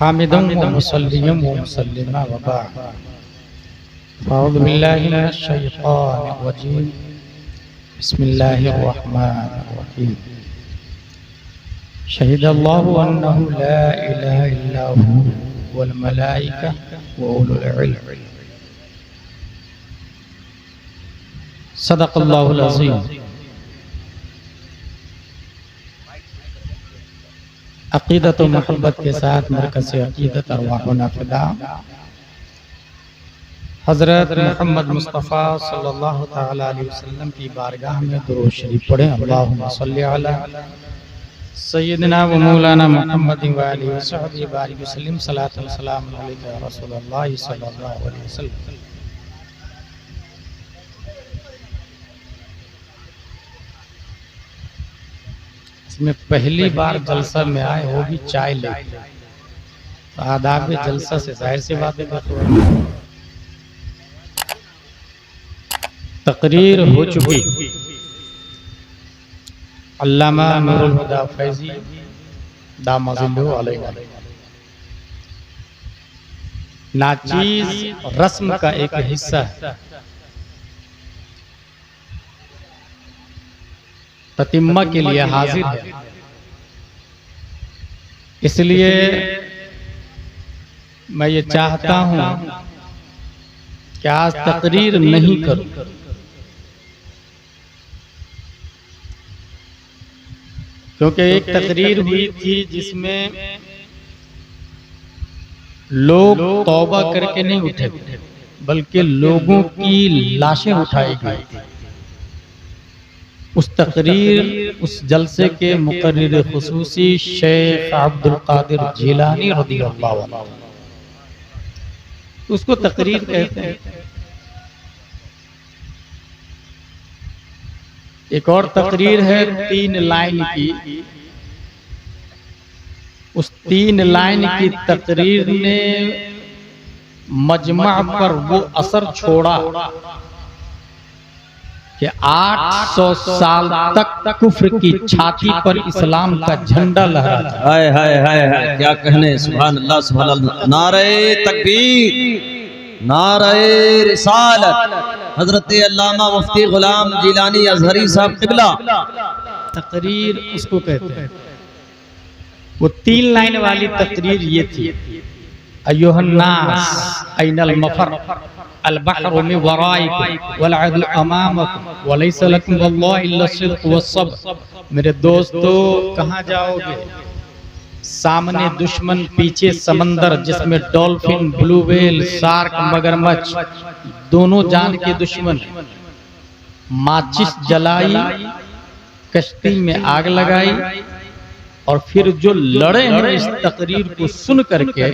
हामिदुम व मुसल्लिम व मुसल्लिमा व बाद। अऊज़ु बिल्लाहि मिनश शैतानिर रजीम। बिस्मिल्लाहिर रहमानिर रहीम। शहीदल्लाहु अन्नहु ला इलाहा इल्ला हु वल मलाइका व उलुल इल्म। सदक़ल्लाहुल अज़ीम। अक़ीदत व मोहब्बत के साथ मरकज़ अक़ीदत अरवाहुना फ़िदा हज़रत मोहम्मद मुस्तफ़ा सल्लल्लाहु तआला अलैहि वसल्लम की बारगाह में दुरूद शरीफ पढ़ें। अल्लाहुम्मा सल्लि अला सय्यिदिना व मौलाना मुहम्मद व आलिहि व सहबिहि बारिक वसल्लिम। सलातु व सलाम अलैका या रसूलल्लाह सल्लल्लाहु अलैहि वसल्लम। इसमें पहली बार जलसा में आए, वो भी चाय लेके, तो आदाब जलसा से जाहिर सी बात है तकरीर हो चुकी। अल्लामा नूरुल हुदा फैजी दामजिल्लुहु अलैहि नाचीज रस्म का एक हिस्सा है। ततिम्मा के लिए हाजिर है, इसलिए मैं ये चाहता हूं कि आज तकरीर नहीं करूं, क्योंकि एक तकरीर हुई थी जिसमें लोग तौबा करके नहीं उठे, बल्कि लोगों की लाशें उठाई गई। उस तकरीर, उस जलसे के मुकर्रिर खुसूसी शेख अब्दुल कादिर जिलानी रज़ियल्लाहु अन्हु, उसको तकरीर कहते हैं। एक और तकरीर है 3 लाइन की। उस 3 लाइन की तकरीर ने मजमा पर वो असर छोड़ा कि 800 साल तक कुफ्र की छाती पर इस्लाम का झंडा लहराता। हाय हाय हाय हाय, क्या कहने। सुभान अल्लाह सुभान अल्लाह। नारे तकबीर, नारे रिसालत। हजरत अल्लामा मुफ्ती गुलाम जिलानी अजहरी साहब क़िबला। तकरीर उसको कहते हैं। वो 3 लाइन वाली तकरीर ये थी, अय्युहन्नास ऐनल मफर अल बहरु मिन वराइकुम वल अदलु अमामकुम व लैसा लकुम वल्लाहि इल्ला सिद्क़ वस्सब्र। मेरे दोस्तों, कहाँ जाओगे? सामने दुश्मन, पीछे समंदर जिसमें डॉल्फिन, ब्लू व्हेल, शार्क, मगरमच्छ दोनों जान के दुश्मन। माचिस जलाई, कश्ती में आग लगाई, और फिर जो लड़े हैं इस तकरीर को सुन करके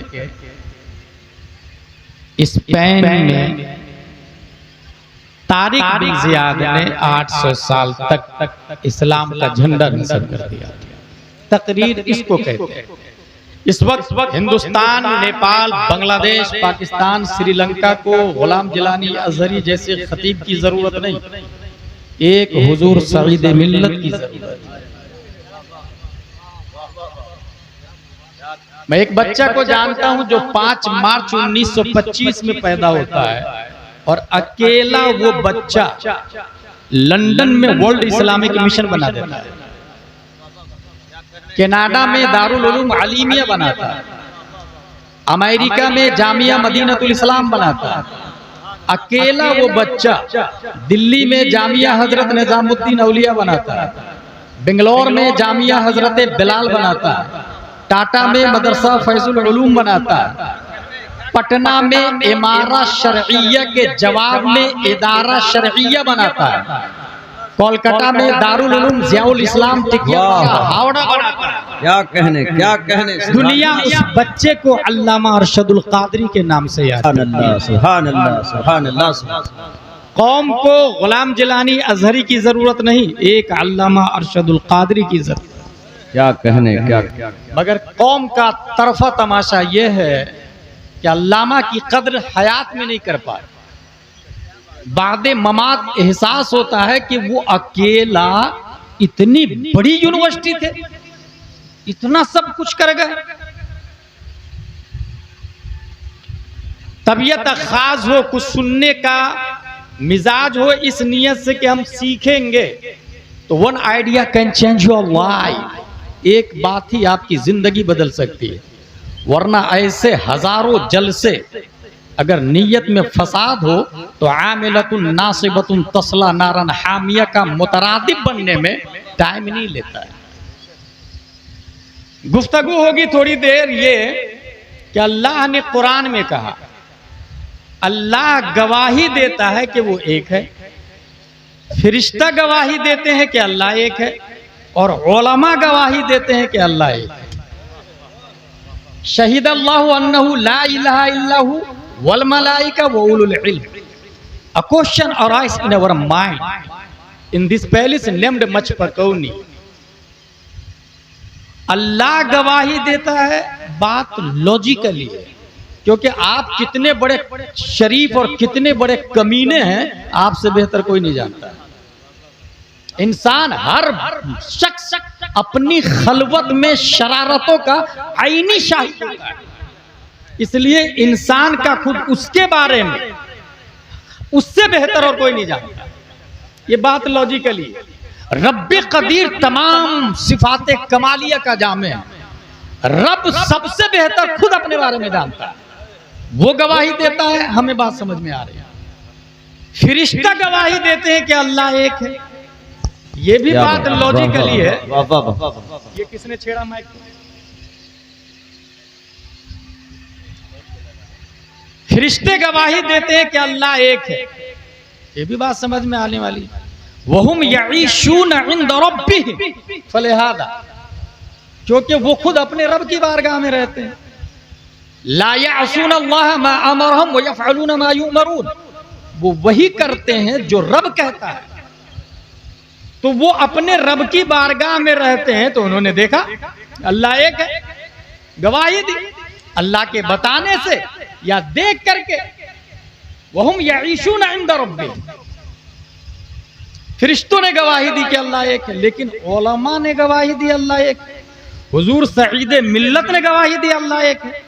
स्पेन में तारिक बिन ज़ियाद ने 800 साल तक इस्लाम का झंडा नस्ब कर दिया। तकरीर इसको कहते हैं। इस वक्त हिंदुस्तान, नेपाल, बांग्लादेश, पाकिस्तान, श्रीलंका को गुलाम जिलानी अजहरी जैसे खतीब की जरूरत नहीं, एक हुजूर सईद मिल्लत की जरूरत है। मैं एक बच्चा को जानता हूं जो 5 मार्च 1925 में पैदा होता है, और अकेला वो बच्चा लंदन में वर्ल्ड इस्लामिक मिशन बना देता है, कनाडा में दारुल उलूम अलीमिया बनाता है, अमेरिका में जामिया मदीनतुल इस्लाम बनाता है। अकेला वो बच्चा दिल्ली में जामिया हजरत निजामुद्दीन औलिया बनाता है, बेंगलोर में जामिया हजरत बिलाल बनाता है, टाटा में मदरसा फैजुल उलूम बनाता है, पटना में इमारा शरइया के जवाब में इदारा शरइया बनाता है, कोलकाता में दारुल उलूम ज़ियाउल इस्लाम टिकिया हावड़ा बनाता है। क्या कहने, क्या कहने। दुनिया उस बच्चे को अल्लामा अरशदुल कादरी के नाम से याद करती है। सुभान अल्लाह सुभान अल्लाह। कौम को गुलाम जिलानी अजहरी की जरूरत नहीं, एक अल्लामा अरशदुल कादरी की जरूरत। क्या कहने, क्या। मगर कौम का तरफा तमाशा यह है कि अल्लामा की कद्र हयात में नहीं कर पाए। बादे ममात एहसास होता है कि वो अकेला इतनी बड़ी यूनिवर्सिटी थे, इतना सब कुछ कर गए, तबीयत खास हो, कुछ सुनने का मिजाज हो, इस नियत से कि हम सीखेंगे, तो one idea can change your life. एक बात ही आपकी जिंदगी बदल सकती है, वरना ऐसे हजारों जलसे अगर नीयत में फसाद हो तो आमिलतुन नासिबतुन तस्ला नारन हामिया का मुतरादिब बनने में टाइम नहीं लेता है। गुफ्तगू होगी थोड़ी देर ये कि अल्लाह ने कुरान में कहा, अल्लाह गवाही देता है कि वो एक है, फरिश्ता गवाही देते हैं कि अल्लाह एक है, और उलमा गवाही देते हैं कि अल्लाह एक है। शहीद अल्लाहु अन्नहु ला इलाहा इल्लहु वल मलाइका व उलुल इल्म। A question arises in our mind in this palace named मचपकौनी। अल्लाह गवाही देता है, बात लॉजिकली है, क्योंकि आप कितने बड़े शरीफ और कितने बड़े कमीने हैं आपसे बेहतर कोई नहीं जानता। इंसान हर शख्स अपनी खलवत में शरारतों का आईनी शाहिद होता है, इसलिए इंसान का खुद उसके बारे में उससे बेहतर और कोई नहीं जानता। ये बात लॉजिकली है। रब्बे कदीर तमाम सिफाते कमालिया का जामे है, रब सबसे बेहतर खुद अपने बारे में जानता है, वो गवाही देता है, हमें बात समझ में आ रही है। फरिश्ता गवाही देते हैं कि अल्लाह एक है, ये भी बात लॉजिकली है। ये किसने छेड़ा माइक? फरिश्ते गवाही देते हैं कि अल्लाह एक है, ये भी बात समझ में आने वाली है। वहुम यईशून इंद रब्बिहिम फलिहादा, क्योंकि वो खुद अपने रब की बारगाह में रहते हैं। ला यअसून अल्लाह मा अमरहुम व यफअलून मा युमरून, वो वही करते हैं जो रब कहता है, तो वो अपने रब की बारगाह में रहते हैं। तो उन्होंने देखा अल्लाह एक है, गवाही दी अल्लाह के बताने से या देख करके। वहुम यईशून इंद रब्बिहिम, फरिश्तों ने गवाही दी कि अल्लाह एक है, लेकिन उलमा ने गवाही दी अल्लाह एक है, हुजूर सईद मिल्लत ने गवाही दी अल्लाह एक है।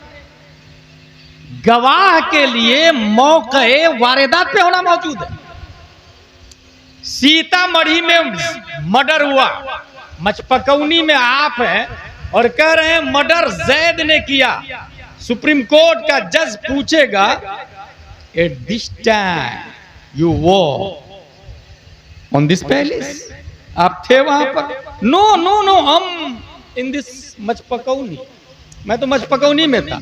गवाह के लिए मौके वारदात पे होना मौजूद है। सीतामढ़ी में मर्डर हुआ, मचपकौनी में आप हैं और कह रहे हैं मर्डर जैद ने किया। सुप्रीम कोर्ट का जज पूछेगा, at this time you war on this palace, आप थे वहां पर? नो नो नो, हम इन दिस मचपकौनी, मैं तो मचपकौनी में था।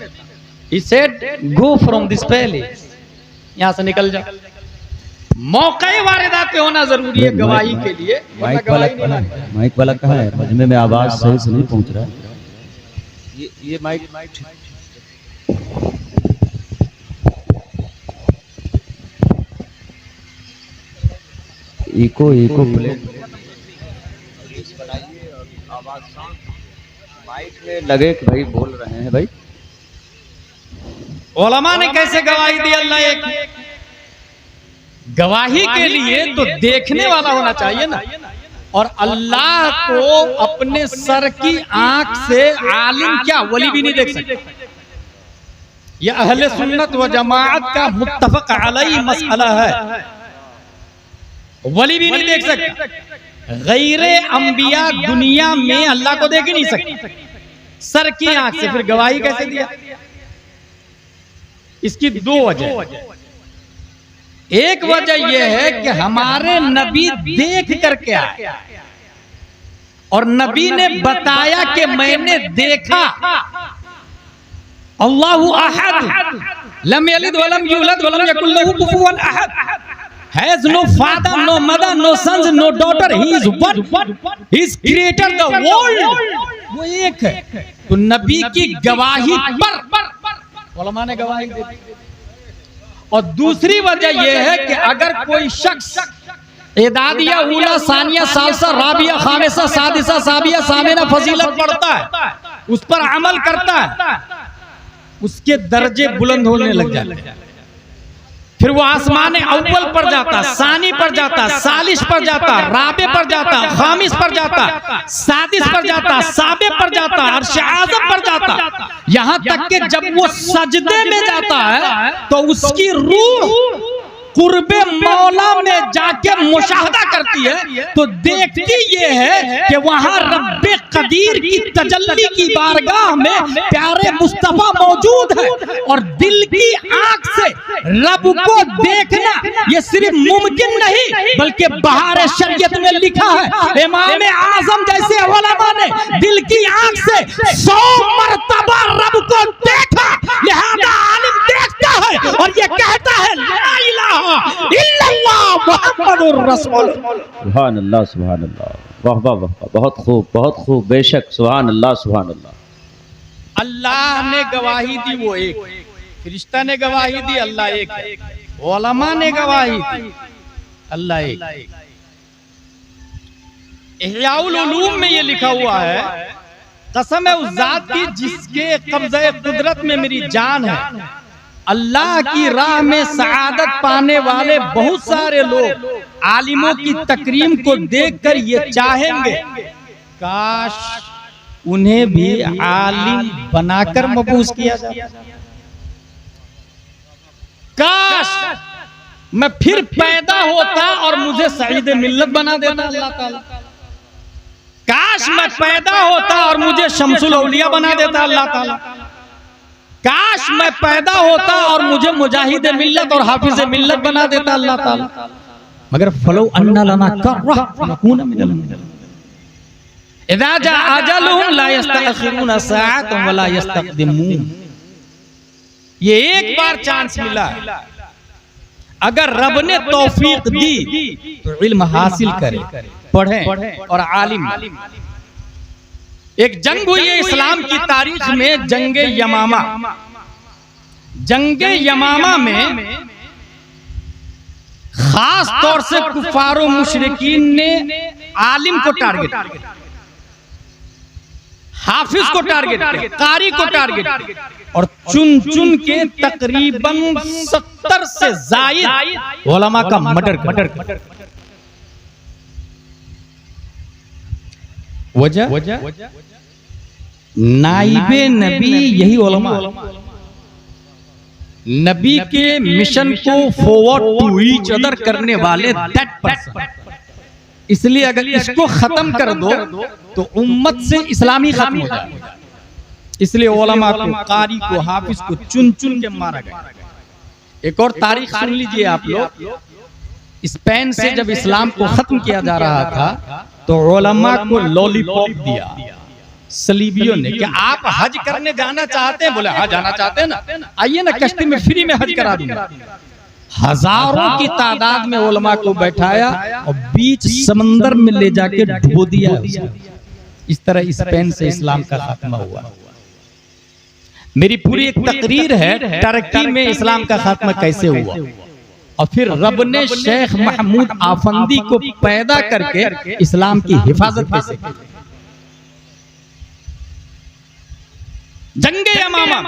He said, go from this palace, यहां से निकल जाओ। मौके वारदात पे होना जरूरी है गवाही के लिए। माइक वाला कहाँ है? मजमे में आवाज सही से नहीं पहुंच रहा है। ये माइक इको आवाज माइक में लगे कि भाई बोल रहे हैं। भाई उलमा ने कैसे गवाही दी अल्लाह एक? गवाही के लिए तो देखने वाला होना चाहिए ना, और अल्लाह को अपने सर की आंख से आलिम क्या वली भी नहीं देख सकते। यह अहले सुन्नत व जमाअत का मुत्तफक अलैहि मसला है, वली भी नहीं देख सकते। गैरे अंबिया दुनिया में अल्लाह को देख ही नहीं सकते सर की आंख से, फिर गवाही कैसे दिया? इसकी दो वजह। एक वजह यह है कि हमारे नबी देख करके आए और नबी ने बताया कि मैंने देखा। अल्लाहु अहद लम यलिद वलम यूलद वलम यकुल लहू कुफुवन अहद, has no father, no mother, no sons, no daughter, he is one, he is created the world, वो एक है। तो नबी की गवाही पर उलमा ने गवाही दी। और दूसरी वजह यह है कि अगर कोई शख्स एदादिया उला सानिया सालसा राबिया खामिसा सादिसा साबिया सामिना फजीलत पढ़ता है, उस पर अमल करता है, उसके दर्जे बुलंद होने लग जाते हैं। फिर वो आसमान अव्वल पर जाता, सानी पर जाता, सालिस पर जाता, राबे पर जाता, खामिस पर जाता, सादिस पर जाता, साबे पर जाता, अर्श आज़म पर जाता। यहां तक कि जब वो सजदे में जाता है तो उसकी रूह कुर्बे मौला में जाके मुशाहदा करती है, तो देखती ये है कि वहां रब्बे कदीर की तजल्ली की बारगाह में प्यारे मुस्तफा मौजूद है। और दिल की आंख से रब को देखना ये सिर्फ मुमकिन नहीं बल्कि बहार शरीयत में लिखा है। इमाम आजम जैसे उलमा ने दिल की आंख से 100 मरतबा रब को देखा, लिहाजा आलिम देखता है और ये कहता है ला इलाहा इल्लल्लाह मुहम्मदुर रसूल। सुभान अल्लाह, सुभान अल्लाह, वाह वाह वाह, बहुत खूब, बहुत खूब, बेशक, सुभान अल्लाह, सुभान अल्लाह। अल्लाह ने गवाही दी, वो एक, फरिश्ता ने गवाही दी, अल्लाह एक है, उलमा ने गवाही दी, अल्लाह एक। इह्याउल उलूम में ये लिखा हुआ है, कसम है उस जात की जिसके कब्ज़े कुदरत में मेरी जान है, अल्लाह की राह में सआदत पाने वाले बहुत सारे लोग आलिमों की तकरीम को देखकर ये चाहेंगे काश उन्हें भी आलिम बनाकर मबूस किया जाए, काश मैं फिर पैदा होता और मुझे सईद मिल्लत बना देता अल्लाह ताला, काश मैं पैदा होता और मुझे शम्सुल औलिया बना देता अल्लाह ताला, काश मैं पैदा होता और मुझे मुजाहिद मिल्लत और हाफिज मिल्लत बना देता अल्लाह ताला। मगर फलो अन्ना लना कर्रा नकून मिनल मुमिनीन। इज़ा जा अजलुहुम ला यस्तअखिरून साअतन वला यस्तक़दिमून। ये एक बार चांस मिला है, अगर रब ने तौफीक दी तो इल्म हासिल करें, पढ़ें और आलिम। एक जंग हुई है इस्लाम की तारीख में, जंगे यमामा। जंगे यमामा में खास तौर से कुफारो मुशरिकीन ने आलिम को टारगेट किया, हाफिज को टारगेट किया, कारी को टारगेट किया और चुन चुन के तकरीबन 70 से ज़ायद उलमा का मर्डर किया। वजह नाइबे नबी यही उलमा, नबी के मिशन को फॉरवर्ड टू ईच अदर करने वाले दैट पर्सन। इसलिए अगर इसको खत्म कर दो तो उम्मत से इस्लामी खत्म हो जाए। इसलिए उलमा को, कारी को, हाफिज को चुन चुन के मारा गया। एक और तारीख सुन लीजिए आप लोग, स्पेन से जब इस्लाम को खत्म किया जा रहा था तो उलमा को लॉलीपॉप दिया सलीबियों ने कि आप हज करने जाना चाहते हैं? बोले हाँ जाना चाहते हैं ना, आइए ना कश्ती में फ्री में हज करा दूंगा। हजारों की तादाद में उलमा को बैठाया और बीच समंदर में ले जाके डुबो दिया उसको। इस तरह स्पेन से इस्लाम का खात्मा हुआ। मेरी पूरी एक तकरीर है टर्की में इस्लाम का खात्मा कैसे हुआ और फिर रब ने शेख महमूद आफंदी को पैदा करके इस्लाम की हिफाजत कैसे की। जंगे यमामा,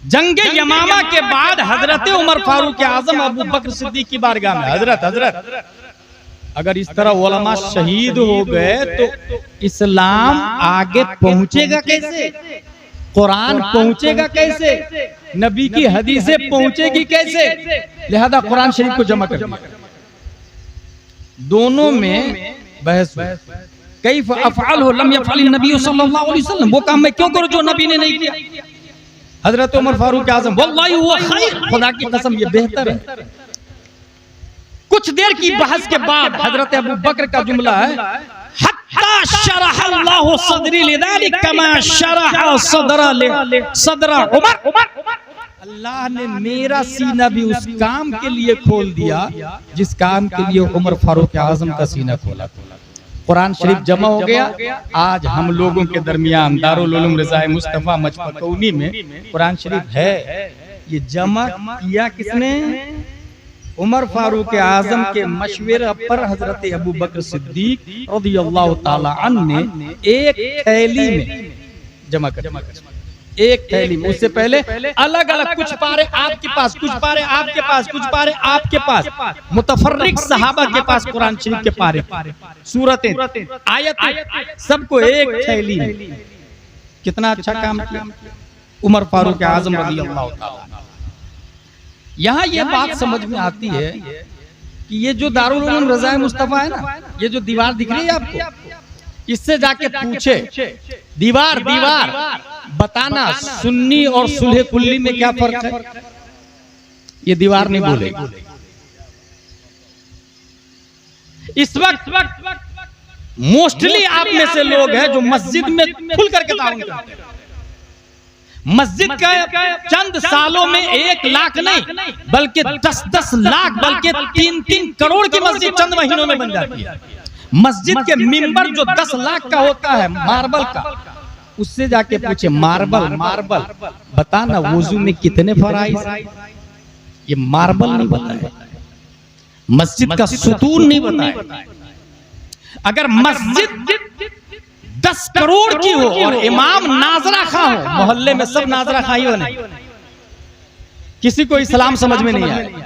जंगे यमामा के बाद हजरत उमर फारूक आजम अबू बकर सिद्दीक की बारगाह में, हजरत अगर इस तरह उलमा शहीद हो गए तो इस्लाम आगे पहुंचेगा कैसे, कुरान पहुंचेगा कैसे, नबी की हदीसें पहुंचेगी कैसे। लिहाजा कुरान शरीफ को जमा कर दिया। दोनों में बहस कैफ अफ़अलहु लम यफ़अल नबी सल्लल्लाहु अलैहि वसल्लम, वो काम मैं क्यों करूं जो नबी ने नहीं किया। हजरत उमर फारूक आज़म वल्लाहि हुवा खैर, खुदा की कसम ये बेहतर है। कुछ देर की बहस के बाद हजरत अबू बकर का जुमला है, हत्ता शरह अल्लाहु सदरी लिज़ालिक कमा शरह सदरा उमर। अल्लाह ने मेरा सीना भी उस काम के लिए खोल दिया जिस काम के लिए उमर फारूक आज़म का सीना खोला। कुरान शरीफ जमा हो गया। आज हम लोगों के दरमियान दारुल उलूम रज़ाए मुस्तफ़ा मजपकौनी में कुरान शरीफ है। ये जमा किया किसने? उमर फारूक आज़म के मशवरे पर हजरत अबू बकर सिद्दीक रज़ियल्लाहु ताला अन्हु ने एक थैली में जमा कर। एक थैली में। उससे पहले अलग अलग कुछ पारे आपके पास, कुछ पारे आपके पास, कुछ पारे आपके पास, मुतफर्रिक सहाबा के पास कुरान शरीफ के पारे, सूरतें, आयतें, सबको एक थैली में। कितना अच्छा काम किया उमर फारूक आजम रज़ी अल्लाह ताला। यहाँ ये बात समझ में आती है कि ये जो दारुल उलूम रज़ाए मुस्तफा है ना, ये जो दीवार दिख रही है आपको, इससे जाके पूछे दीवार दीवार बताना सुन्नी और सुलह कुल्ली में क्या फर्क है, ये दीवार नहीं बोलेगी। इस वक्त मोस्टली आप में से लोग हैं जो मस्जिद में खुल करके ताउन करते हैं। मस्जिद का चंद सालों में 1 लाख नहीं बल्कि 10-10 लाख बल्कि 3-3 करोड़ की मस्जिद चंद महीनों में बन जाती है। मस्जिद के मिंबर जो 10 लाख का होता है मार्बल का, उससे जाके पूछे मार्बल बताना वुजू में कितने फराइज, ये मार्बल नहीं बताए, मस्जिद का सुतून नहीं बताए। अगर मस्जिद 10 करोड़ की हो और इमाम नाजरा खा हो, मोहल्ले में सब नाजरा खाई बने, किसी को इस्लाम समझ में नहीं आएगा,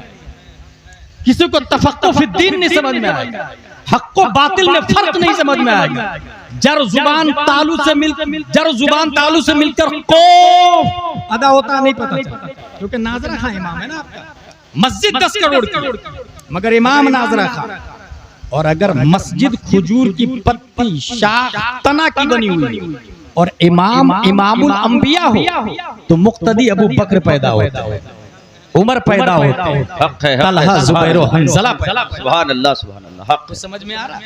किसी को तफक्कुह फी दीन नहीं समझ में आएगा, हक को बातिल में फर्क नहीं समझ में आएगा। जर जुबान तालू से मिलकर को अदा होता नहीं पता चलता, क्योंकि नाजरा खा इमाम है ना आपका। मस्जिद 10 करोड़ की मगर इमाम नाजरा खा। और अगर मस्जिद खजूर की पत्ती शाख तना की बनी हुई और इमाम इमामुल अंबिया हो तो मुक्तदी अबू बकर पैदा होता है, उमर पैदा होता है, तलहा जुबैर और हंज़ला पैदा। सुभान अल्लाह सुभान अल्लाह। हक समझ में आ रहा है?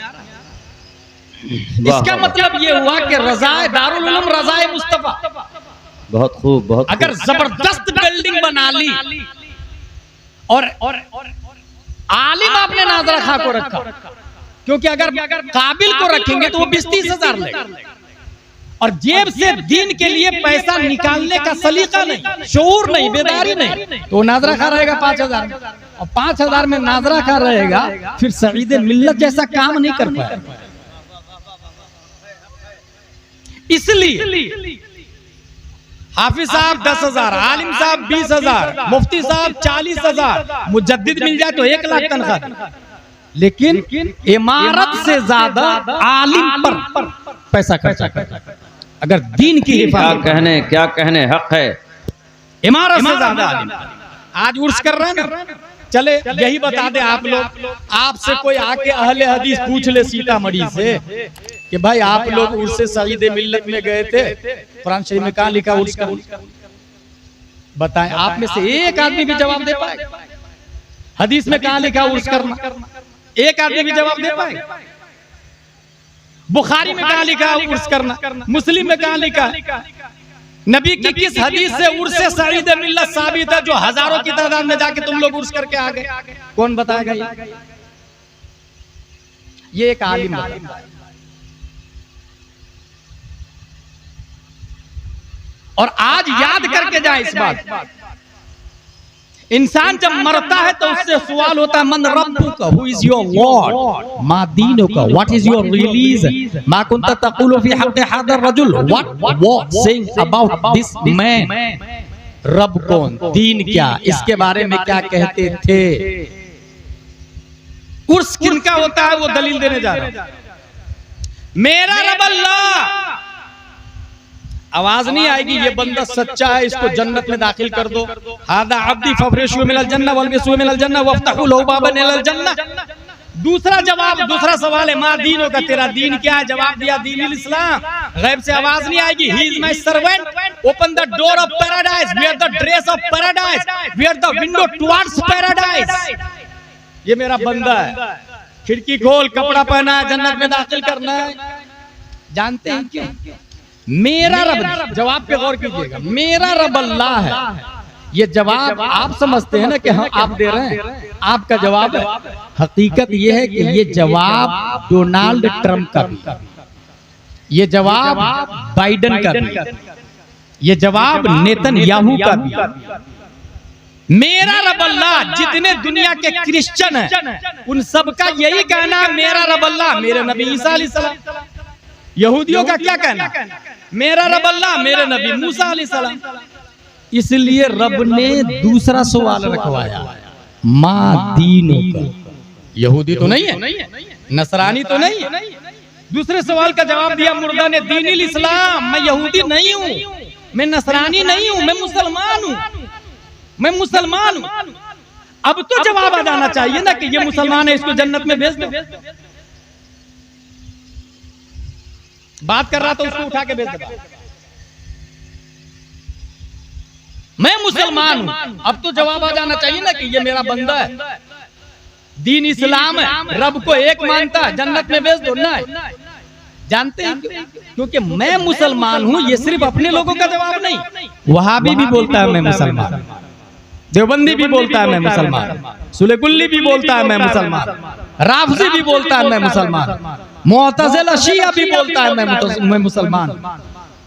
इसका मतलब ये हुआ कि रज़ाए दारुल उलूम रज़ाए मुस्तफा। बहुत खूब, बहुत अगर जबरदस्त बिल्डिंग बना ली और आलिम आपने नाजरा खा को रखा, क्योंकि अगर काबिल को रखेंगे तो वो 20-30 हजार लेगा, और जेब से दीन के लिए पैसा निकालने का सलीका नहीं, शऊर नहीं, बेदारी नहीं, तो नाजरा खा रहेगा 5000 में, और 5000 में नाजरा खा रहेगा, फिर सईद मिल्लत जैसा काम नहीं कर पाएगा। इसलिए हाफिज साहब 10,000, आलिम साहब 20,000, मुफ्ती साहब 40,000, मुजद्दिद मिल जाए तो 1 लाख तनख्वाह, लेकिन इमारत से ज्यादा आलिम पर पैसा खर्चा करता है। अगर दीन की हिफाजत, क्या कहने हक है, इमारत से ज्यादा आलिम। आज उर्स कर रहे हैं ना, चले यही बता दे आप लोग, आपसे कोई आके अहले हदीस पूछ ले सीतामढ़ी से कि भाई आप लोग उर्स सईद मिल्लत में गए थे, कुरान शरीफ में कहाँ लिखा उर्स का? बताएं, आप में से एक आदमी भी जवाब दे पाए? हदीस में कहाँ लिखा उर्स करना? एक आदमी भी जवाब दे पाए? बुखारी में कहाँ लिखा उर्स करना? मुस्लिम में कहाँ लिखा? नबी की किस हदीस से उर्स सईद मिल्लत साबित है जो हजारों की तादाद में जाके तुम लोग उर्स करके आ गए? कौन बताएगा? ये एक आलिम बताएगा। और आज याद करके जाए इस बात, इंसान जब मरता है तो उससे सवाल होता है मन रब्बुका, हु इज योर लॉर्ड, मा दीनुका, व्हाट इज योर रिलीजन, मा कुंता तक़ूलु फी हक़्क़ि हाज़ा रजुल, what was saying about this man. रब कौन, दीन क्या, इसके बारे में क्या कहते थे। उर्स किनका होता है वो दलील देने जा रहा है। मेरा रब अल्लाह, आवाज नहीं आएगी ये बंदा सच्चा है इसको जन्नत में दाखिल कर दो, हादा अब्दी फफरिशु मिनल जन्नह वल्बिसु मिनल जन्नह वफ्तहु लहु बाबन इलल जन्नह। दूसरा जवाब, दूसरा सवाल है मा दीनो का, तेरा दीन क्या है? जवाब दिया दीनुल इस्लाम। गैब से आवाज नहीं आएगी, he is my servant, open the door of paradise, where the dress of paradise, where the window towards paradise. ये मेरा बंदा है, खिड़की खोल, कपड़ा पहना है, जन्नत में दाखिल करना है। जानते हैं क्यों? मेरा रब, जवाब पे गौर कीजिएगा, मेरा रब अल्लाह है। ये जवाब आप समझते हैं ना कि हम आप दे रहे हैं, आपका जवाब है। हकीकत ये है कि ये जवाब डोनाल्ड ट्रंप का भी, ये जवाब बाइडेन का भी, ये जवाब नेतन्याहू का भी। मेरा रब अल्लाह, जितने दुनिया के क्रिश्चियन हैं उन सबका यही कहना है मेरा रब अल्लाह। मेरे नबी ईसा अलैहिस्सलाम, यहूदियों का क्या कहना, मेरा रब अल्लाह, मेरे नबी मूसा अलैहिस्सलाम। इसलिए रब ने दूसरा सवाल रखवाया, माँ दीनों का। यहूदी तो नहीं है, नसरानी तो नहीं है। दूसरे सवाल का जवाब दिया मुर्दा ने, दीनिल इस्लाम, मैं यहूदी नहीं हूँ, मैं नसरानी नहीं हूँ, मैं मुसलमान हूँ, मैं मुसलमान हूँ। अब तो जवाब आ जाना चाहिए ना कि ये मुसलमान है, इसको जन्नत में भेज दो। बात कर रहा तो उसको उठा के भेज दो। मैं मुसलमान हूं, अब तो जवाब आ जाना चाहिए ना कि ये मेरा बंदा है, दीन इस्लाम है, रब को एक मानता है, जन्नत में भेज दो। ना जानते हैं क्यों? क्योंकि मैं मुसलमान हूं, ये सिर्फ अपने लोगों का जवाब नहीं, वहाबी भी बोलता है मैं मुसलमान, देवबंदी भी बोलता है मैं मुसलमान, सुलेकुल्ली भी बोलता है मैं मुसलमान, राफजी भी बोलता है मैं मुसलमान, मुअतज़िला शिया भी बोलता है मैं मुसलमान।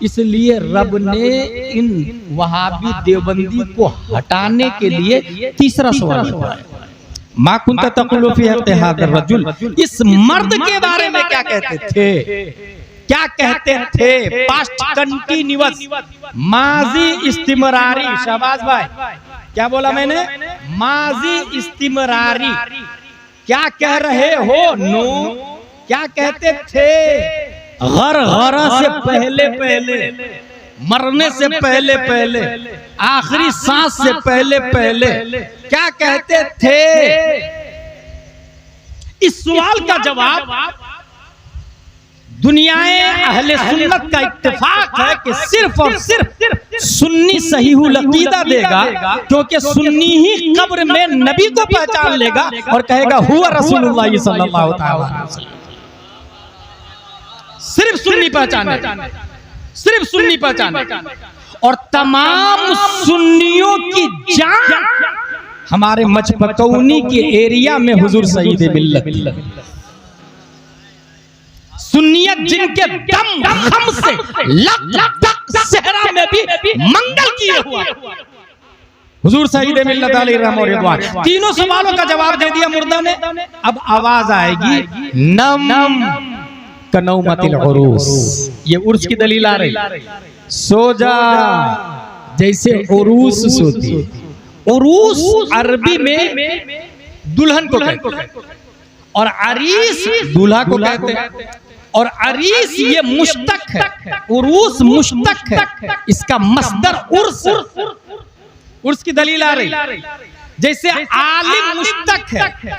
इसलिए रब ने इन वहाबी देवबंदी को हटाने के लिए तीसरा सवाल किया, मा कुंता तक़ुलु फी हक़्क़ि हाज़ा रजुल, इस मर्द के बारे में क्या कहते थे, क्या कहते थे? पास्ट कंटीन्यूअस, माजी इस्तिमरारी। शाबाश भाई, क्या बोला मैंने? माजी इस्तिमरारी। क्या कह रहे हो? नो, क्या कहते थे? गरगरा से पहले पहले, मरने से पहले पहले, आखिरी सांस से पहले पहले क्या कहते थे? इस सवाल का जवाब दुनियाए अहले सुन्नत का इत्तेफाक है कि सिर्फ और सिर्फ सुन्नी सहीहुल अकीदा देगा, क्योंकि सुन्नी ही कब्र में नबी को पहचान लेगा और कहेगा हुआ रसूलुल्लाह सल्लल्लाहु अलैहि वसल्लम। सिर्फ सुन्नी पहचाने, सिर्फ सुन्नी पहचाने, और तमाम सुन्नियों की जान हमारे मचपकौनी के एरिया में हुजूर सईद मिल्लत, सुन्नियत जिनके दम खम से लक सहरा में भी मंगल किए हुआ हुजूर सईद मिल्लत अलैहि रहमत व रिदवान। तीनों सवालों का जवाब दे दिया मुर्दा ने। अब आवाज आएगी, नम कनौमतिल उरूस, ये उर्स की दलील आ रही, सो जा जैसे उरूस सोती। उरूस अरबी में दुल्हन को कहते हैं और अरीस दूल्हा को कहते हैं, और अरीस ये मुश्तक है, उरूस मुश्तक है, इसका मस्दर उर्स, उर्स की दलील आ रही। जैसे आलिम मुश्तक है,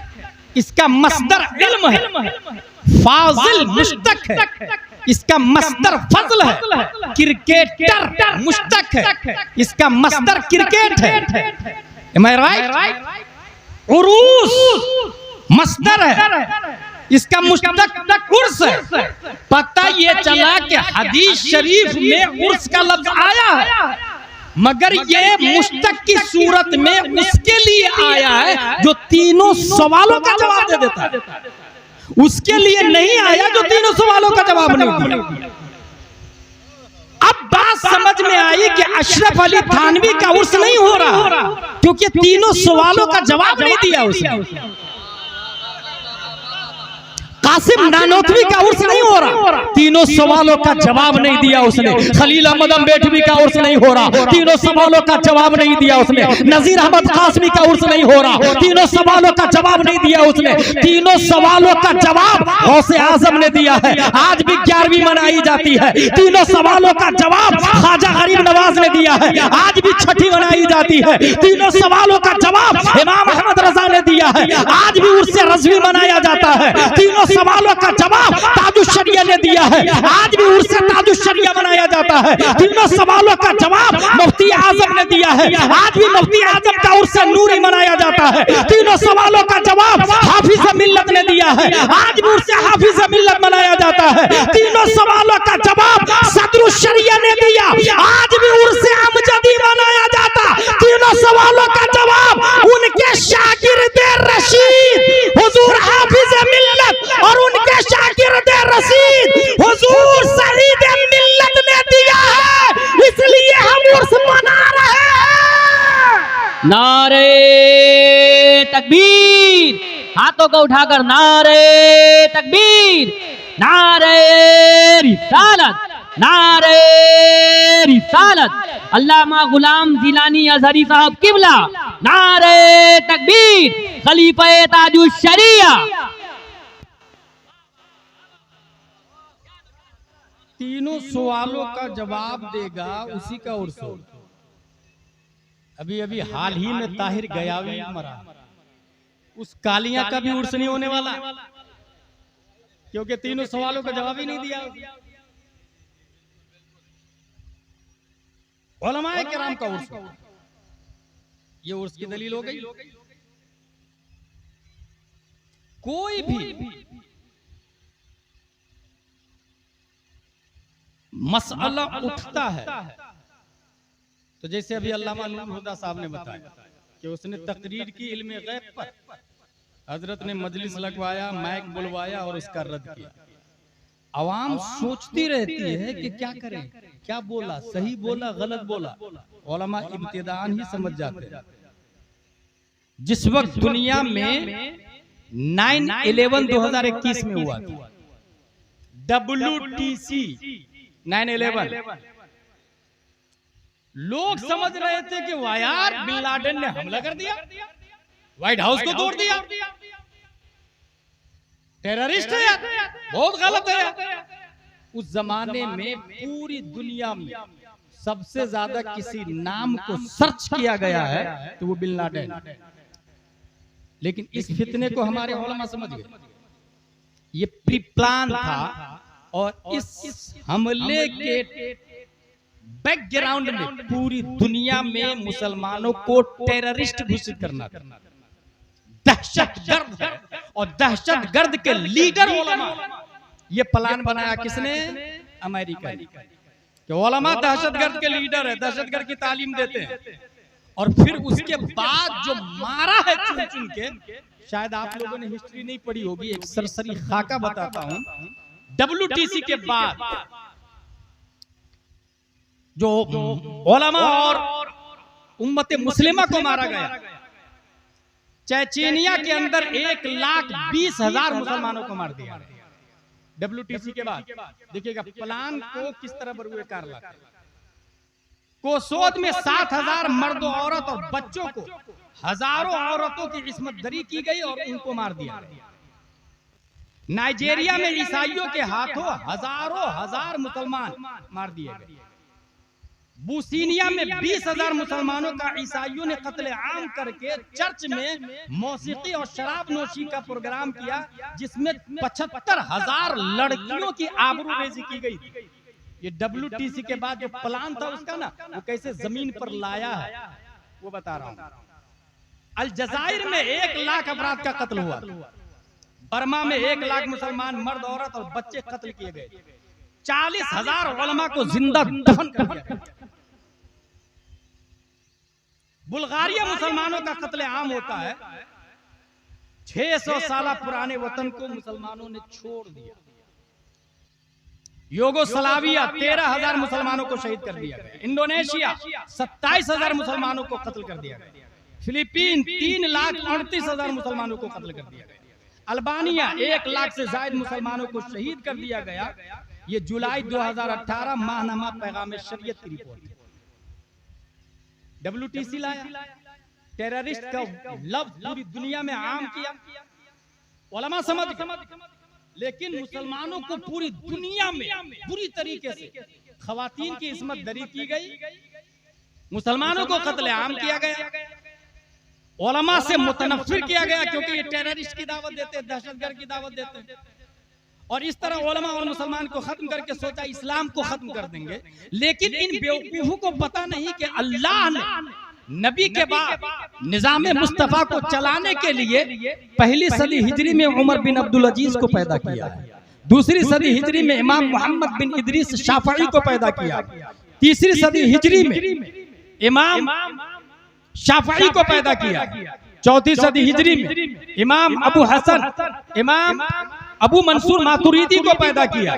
इसका मस्दर इल्म है, फाजिल मुश्तक है, इसका मस्दर फजल है, क्रिकेटर मुश्तक है, इसका मस्दर क्रिकेट है। Am I right? उरूस मस्दर है, इसका मुश्तक उर्स है। पता ये चला कि हदीस शरीफ में उर्स का लफ्ज आया है, मगर ये मुश्तक की सूरत में उसके लिए आया है जो तीनों सवालों का जवाब दे देता है, उसके लिए नहीं आया जो तीनों सवालों का जवाब नहीं दिया। अब बात समझ में आई कि अशरफ अली थानवी का उर्स नहीं हो रहा क्योंकि तीनों सवालों का जवाब नहीं दिया उसने। कासिम नानोतवी का उर्स नहीं हो रहा, तीनों सवालों का जवाब नहीं दिया उसने। खलील अहमद अम्बेडवी का उर्स नहीं हो रहा, तीनों सवालों का जवाब नहीं दिया उसने। नजीर अहमद कासमी का उर्स नहीं हो रहा, तीनों सवालों का जवाब नहीं दिया उसने। तीनों सवालों का जवाब गौसे आजम ने दिया है, आज भी 11वीं मनाई जाती है। तीनों सवालों का जवाब ख्वाजा गरीब नवाज ने दिया है, आज भी 6ठी मनाई जाती है। तीनों सवालों का जवाब इमाम अहमद रजा ने दिया है, आज भी उर्स रज़वी मनाया जाता है। तीनों सवालों का जवाब ताजुश शरिया ने दिया है, आज भी उर्स ताजुश शरिया मनाया जाता है। तीनों सवालों का जवाब मुफ्ती आजम ने दिया है, आज भी मुफ्ती आजम का उर्स नूरी मनाया जाता है। तीनों सवालों का जवाब हाफिज मिल्लत ने दिया है, आज भी उर्स हाफिज मिल्लत मनाया जाता है। तीनों सवालों का जवाब सदरुश शरिया ने दिया, आज भी उर्स अमजदी मनाया जाता। तीनों सवालों का जवाब उनके शागिर्द रशीद हुजूर हाफिज मिल्लत और उनके शागिर्द रशीद हुजूर सईद मिल्लत ने दिया है, इसलिए हम उर्स मना रहे हैं। नारे तकबीर, हाथों को उठाकर नारे तकबीर, नारे रिसालत, नारे रिसालत। अल्लामा गुलाम जिलानी अजहरी साहब किबला, नारे तकबीर, खलीफा ताजुश शरिया। तीनों सवालों का जवाब देगा उसी का उर्स होगा। अभी अभी हाल ही में ताहिर गयावी मरा, उस कालिया का भी उर्स नहीं होने वाला, क्योंकि तीनों सवालों का जवाब ही नहीं दिया। उलमाए किराम का उर्स, ये उर्स की दलील हो गई। कोई भी मसला उठता है तो जैसे अभी अल्लामा नूर हुदा साहब ने बताया कि उसने तकरीर की इल्म गैब पर, हजरत ने मजलिस लगवाया, माइक बुलवाया और उसका रद्द किया। आवाम सोचती रहती है कि क्या करें, क्या बोला, सही बोला, गलत बोला। उलमा इब्तिदान ही समझ जाते हैं। जिस वक्त दुनिया में 9/11/2021 में हुआ था, WTC 9/11, लोग समझ रहे थे कि वाह यार बिन लादेन ने हमला कर दिया, व्हाइट हाउस को तोड़ दिया, टेररिस्ट है यार, बहुत गलत है। उस जमाने में पूरी दुनिया में सबसे ज्यादा किसी नाम को सर्च किया गया है तो वो बिन लादेन। लेकिन इस फितने को हमारे उलमा समझ गए, ये प्री प्लान था और इस हमले के बैकग्राउंड में पूरी दुनिया में मुसलमानों को टेररिस्ट घोषित करना था। दहशतगर्द है और दहशतगर्द के लीडर उलमा। ये प्लान बनाया किसने? अमेरिका ने, कि उलमा दहशतगर्द के लीडर है, दहशतगर्द की तालीम देते हैं। और फिर उसके बाद जो मारा है चुन चुन के, शायद आप लोगों ने हिस्ट्री नहीं पढ़ी होगी, एक सरसरी खाका बताता हूं। WTC के बाद जो उलमा और उम्मत मुस्लिमा को मारा गया, चेचेनिया के अंदर 1,20,000 मुसलमानों को मार दिया। WTC के बाद देखिएगा प्लान को किस तरह बरूएकार लाते। कोसोद में 7,000 मर्द औरत और बच्चों को, हजारों औरतों की इस्मत दरी की गई और उनको मार दिया। नाइजीरिया में ईसाइयों के हाथों हजारों हजार मुसलमान मार दिए गए। बूसीनिया में 20,000 मुसलमानों का ईसाइयों ने कत्ले आम करके चर्च में मौसीकी और शराब नोशी का प्रोग्राम किया, जिसमें 75,000 लड़कियों की आबरूरेजी की गई थी। ये WTC के बाद जो प्लान था उसका ना, वो कैसे जमीन पर लाया है वो बता रहा हूं। अलजायर में 1 लाख अफराद का कत्ल हुआ, बर्मा में 1 लाख मुसलमान मर्द औरत और बच्चे कत्ल किए गए, 40,000 उलमा को जिंदा दफन कर दिया। बुल्गारिया मुसलमानों का कत्ले आम होता है, 600 साल पुराने वतन को मुसलमानों ने छोड़ दिया। योगोस्लाविया 13,000 मुसलमानों को शहीद कर दिया गया। इंडोनेशिया 27,000 मुसलमानों को कत्ल कर दिया गया। फिलीपीन 3,38,000 मुसलमानों को कत्ल कर दिया गया। अल्बानिया 1 लाख से ज्यादा मुसलमानों को शहीद कर दिया गया। ये जुलाई 2018 माहनामा पैगाम शरीयत की रिपोर्ट है। WTC लाया, टेररिस्ट का लफ्ज पूरी दुनिया में आम किया, उलमा समझ, लेकिन मुसलमानों को पूरी दुनिया में बुरी तरीके से खवातीन की इस्मत दरी की गई, मुसलमानों को कत्ले आम किया गया, उलमा से मुतनफ्फिर किया गया क्योंकि ये टेररिस्ट की दावत देते हैं, दहशतगर्द की दावत देते हैं। और इस तरह उलमा और मुसलमान को खत्म करके सोचा इस्लाम को खत्म कर देंगे। लेकिन इन बेवकूफों को पता नहीं कि अल्लाह ने नबी के बाद निजाम मुस्तफा को चलाने के लिए पहली सदी हिजरी में उमर बिन अब्दुल अजीज को पैदा किया है, दूसरी सदी हिजरी में इमाम मोहम्मद बिन इदरीस शाफई को पैदा किया, तीसरी सदी हिजरी में इमाम शाफई को पैदा किया, चौथी सदी हिजरी में इमाम अबू हसन, इमाम अबू मंसूर मातुरीदी को पैदा किया।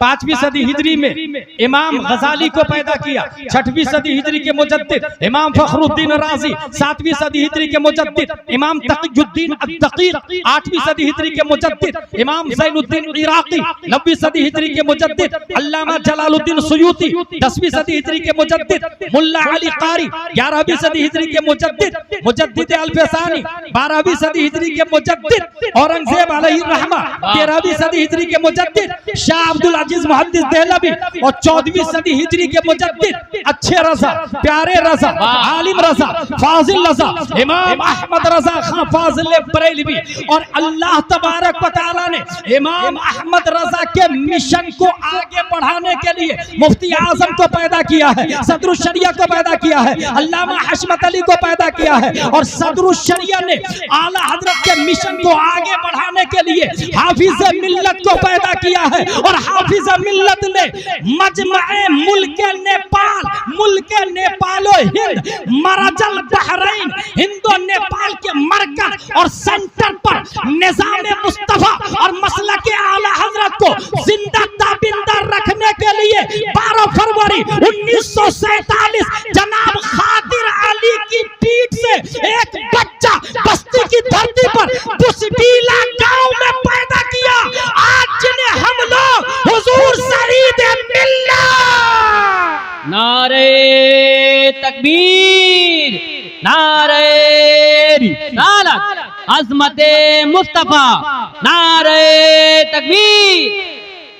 5वीं सदी हिजरी में इमाम गजाली को पैदा किया। 6वीं सदी हिजरी के मुजद्दिद इमाम फखरुद्दीन राजी, 7वीं सदी हिजरी के मुजद्दिद इमाम तकीयुद्दीन अद-दकीक, 8वीं सदी हिजरी के मुजद्दिद इमाम ज़ैनुद्दीन इराकी, 9वीं सदी हिजरी के मुजद्दिद अल्लामा जलालुद्दीन सुयूती, 10वीं सदी हिजरी के मुजद्दिद मुल्ला अली कारी, 11वीं सदी हिजरी के मुजद्दिद मुजद्दिद अल-फसानी, 12वीं सदी हिजरी के मुजद्दिद औरंगजेब अलैहि रहमा, 13वीं सदी हिजरी के मुजद्दिद शाह अब्दुल अजीज मुहद्दिस देहलवी और 14वीं सदी हिजरी के मुजद्दिद अच्छे रजा, प्यारे रजा, आलिम रजा, फाजिल रजा इमाम अहमद रजा खान फाजिल बरेलवी। और अल्लाह तबारक व तआला ने इमाम अहमद रजा के मिशन को आगे बढ़ाने के लिए मुफ्ती आजम को पैदा किया है, सदरुल शरिया को पैदा किया है, अल्लामा हशमत अली को पैदा किया है। और सदरुल शरिया ने आला हजरत के मिशन को आगे बढ़ाने के लिए हाफिज मिल्लत को पैदा किया है। और हाफिज मिल्लत ने मजमए मुल्के नेपाल, मुल्के नेपालो हिंद, मरजल बहरैन, हिंदो नेपाल के मरकज और सेंटर पर निजाम मुस्तफा और मसला के आला हजरत को जिंदा ताबिंदा रखने के लिए 12 फरवरी 1947 जनाब खादिर अली की पीठ से एक बच्चा बस्ती की धरती पर बुसडीला गांव में पैदा किया। आज जिन्हें हम लोग हुजूर सईद मिल्लत, नारे तकबीर, नारे रिसालत, अज़मते मुस्तफा, नारे तकबीर,